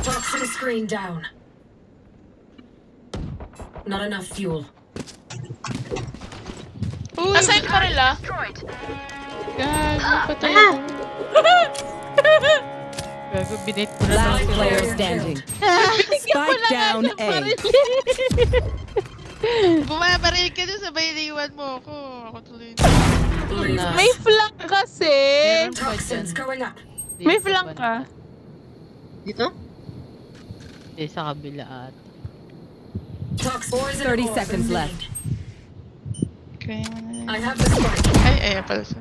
Toxin screen down. Not enough fuel. Asan pa rin la? Gago, patay ako. Gago, binate ko na Last lang. player standing. Spike down A. Bumabaril ka dun, sabay iniwan mo ako. Ako tuloy. May flank kasi. Meron pa Toxins dyan. going up. May flank ka. Dito? Eh, sa kabila at. Poison 30 orb seconds emitting. left. Kaya mo na I yun. have the spike. Ay, pala siya.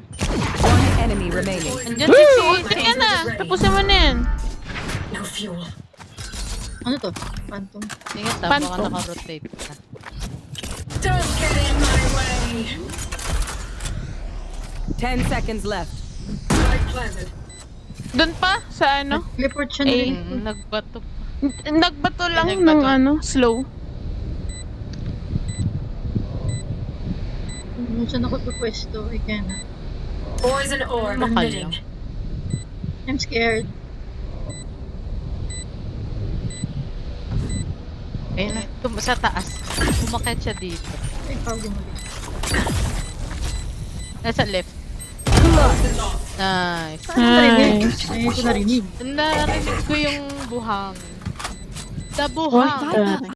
One enemy remaining. Andiyan si Ulti yan na. Tapusin mo na yan. No fuel. Ano to? Phantom. Sige, tama ka Phantom. naka-rotate ka. Don't get in my way. 10 seconds left. Spike planted. Doon pa? Sa ano? Teleport siya Eh. na. Nagbato pa. Nagbato lang Nagbato. nung ano, slow. Ano siya nakapapwesto? I cannot. Poison orb Makal emitting. lang. I'm scared. Ayun na, sa taas. Umakit siya dito. Ay, pawag mo ulit. Nasa left. Nice. Paano narinig? Nice. Ay, ito narinig. Narinig ko yung buhang. The buhang.